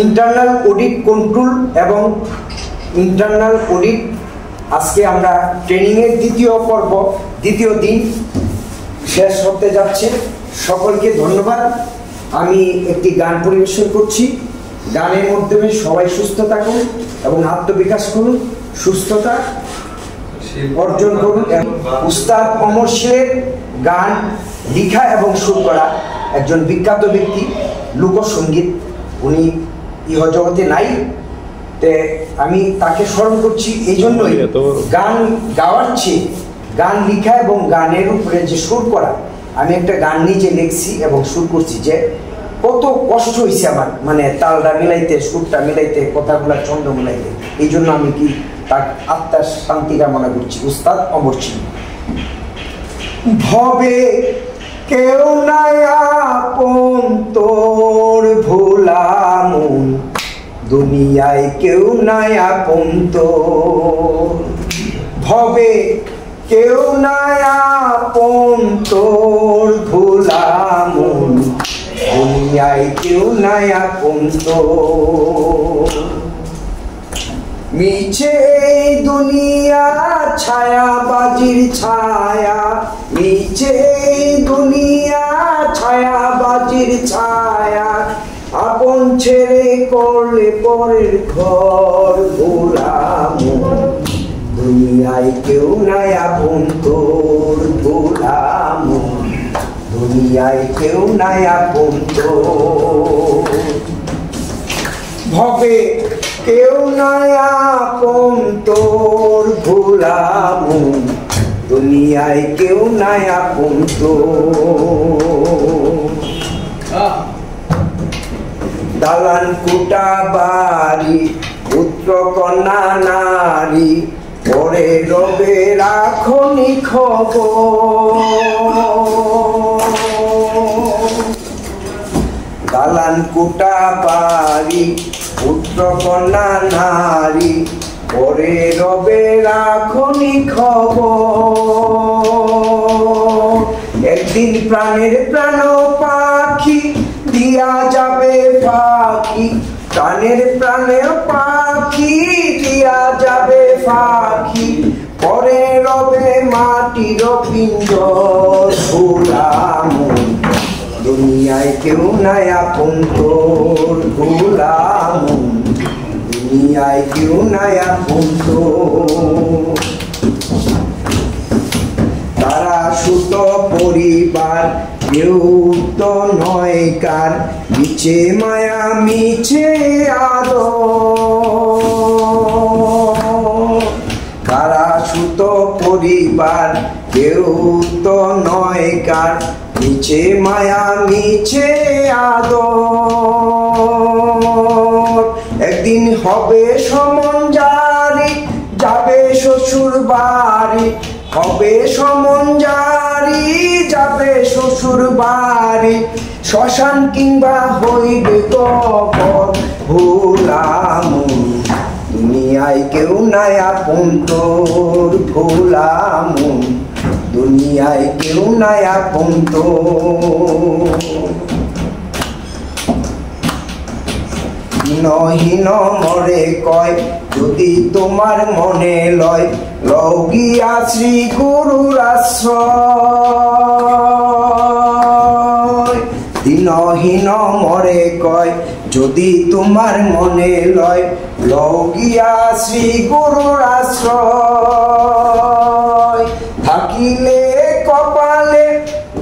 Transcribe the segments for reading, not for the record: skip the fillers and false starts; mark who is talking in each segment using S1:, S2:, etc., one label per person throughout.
S1: Internal audit control এবং internal audit. আজকে আমরা ট্রেনিংয়ের দ্বিতীয় পর্ব, দ্বিতীয় দিন শেষ হতে যাচ্ছে। সকলকে ধন্যবাদ। আমি একটি গান পরিবেশন করছি। গানের মাধ্যমে সবাই সুস্থ থাকুন এবং আত্মবিকাশ করুন, সুস্থতা অর্জন করুন। উস্তাদ অমর শের গান লেখা এবং সুর করা একজন বিখ্যাত ব্যক্তি, লোকসঙ্গীত। উনি ইহজগতে নাই, তে আমি তাকে স্মরণ করছি। এই জন্যই গান গাওয়ার চেয়ে গান লেখা এবং গানের উপরে যে সুর করা, আমি একটা গান নিজে লিখছি এবং সুর করছি, যে কত কষ্ট হয়েছে আমার, মানে তালটা মিলাইতে, সুরটা মিলাইতে, কথাগুলা ছন্দ মিলাইতে। এই জন্য আমি কি তার আত্মার শান্তি কামনা করছি। উস্তাদ অমর সিং। ভবে কেউ নাই আপন তোর ভোলা মন, দুনিয়ায় কেউ নাই আপন তোর। ভবে কেউ নাই আপন তোর ভোলা মন, দুনিয়ায় কেউ নাই আপন তোর। মিছে দুনিয়া ছায়াবাজির ছায়া, মিছে দুনিয়া ছায়াবাজির ছায়া, আপন ছেড়ে করলে পরের ঘর গোলাম। দুনিয়ায় কেউ নাই আপন তোর গোলাম, দুনিয়ায় কেউ নাই আপন তোর। ভবে কেউ নাই আপন তোর গোলাম, দুনিয়ায় কেউ নাই আপন তোর। দালান কোটা বাড়ি, পুত্র কন্যা নারী, পরে রবে রাখনি খবর। দালান কোটা বাড়ি, পুত্র কন্যা নারী, পরে রবে রাখনি খবর। একদিন প্রাণের প্রাণ পাখি দিয়া যাবে ফাঁকি, প্রাণের প্রাণের পাখি দিয়া যাবে ফাঁকি, পরে রবে মাটির পিঞ্জর গোলাম। দুনিয়ায় কেউ নাই আপন তোর গোলাম, দুনিয়ায় কেউ নাই আপন তোর। তারা সুত পরিবার কেউ তো নয় কার, মিছে মায়া মিছে আদর। তারা সুত পরিবার কেউ তো নয় কার, মিছে মায়া মিছে আদর। একদিন হবে সমন জারি, যাবে শ্বশুর বাড়ি, হবে সমন জারি, যাবে শ্বশুর বাড়ি, শ্মশান কিংবা হইবে কবর ভোলাম। দুনিয়ায় কেউ নাই আপন তোর ভোলাম, দুনিয়ায় কেউ নাই আপন তোর। হীন মরে কয় যদি তোমার মনে লয়, লগিয়া শ্রী গুরুর আশ্রয়। দিনহীন মরে কয় যদি তোমার মনে লয়, লগিয়া শ্রী গুরুর আশ্রয়। থাকিলে কপালে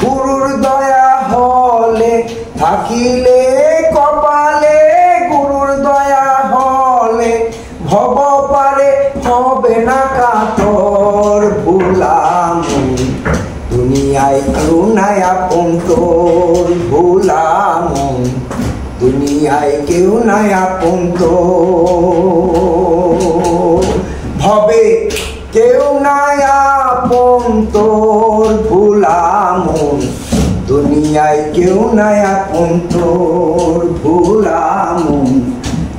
S1: গুরুর দয়া হলে, থাকিলে কপালে গুরুর দয়া হলে, ভব পারে হবে না কাতর ভোলাম। দুনিয়ায় কেউ নাই আপন তোর ভোলাম, দুনিয়ায় কেউ নাই আপন তোর। ভবে কেউ নাই আপন তোর ভোলাম, দুনিয়ায় কেউ নাই আপন তোর ভোলাম,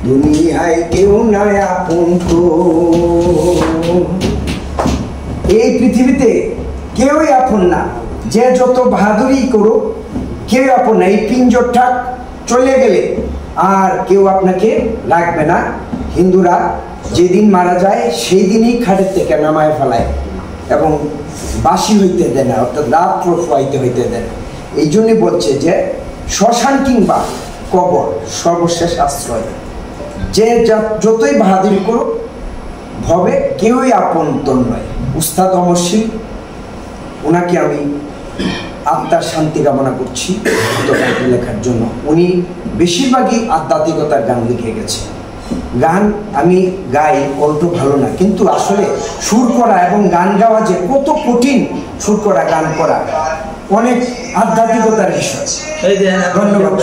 S1: দুনিয়ায় কেউ নাই আপন তোর। এই পৃথিবীতে কেউই আপন না, যে যত বাহাদুরি করুক কেউ আপন না। এই পিঞ্জরটা চলে গেলে আর কেউ আপনাকে রাখবে না। হিন্দুরা যেদিন মারা যায় সেই দিনই খাটের থেকে নামায় ফেলায় এবং বাসি হইতে দেয় না, অর্থাৎ রাত্র শোয়াইতে হইতে দেয় না। এই জন্যই বলছে যে শ্মশান কিংবা কবর সর্বশেষ আশ্রয়। যে যতই বাহাদুরি করুক ভবে কেউই আপনতন নয়। উস্তাদ অমরশীল, ওনাকে আমি আত্মার শান্তি কামনা করছি গানটি লেখার জন্য। উনি বেশিরভাগই আধ্যাত্মিকতার গান লিখে গেছে। গান আমি গাই, কণ্ঠ ভালো না, কিন্তু আসলে সুর করা এবং গান গাওয়া যে কত কঠিন, সুর করা গান করা অনেক আধ্যাত্মিকতার বিষয়। ধন্যবাদ।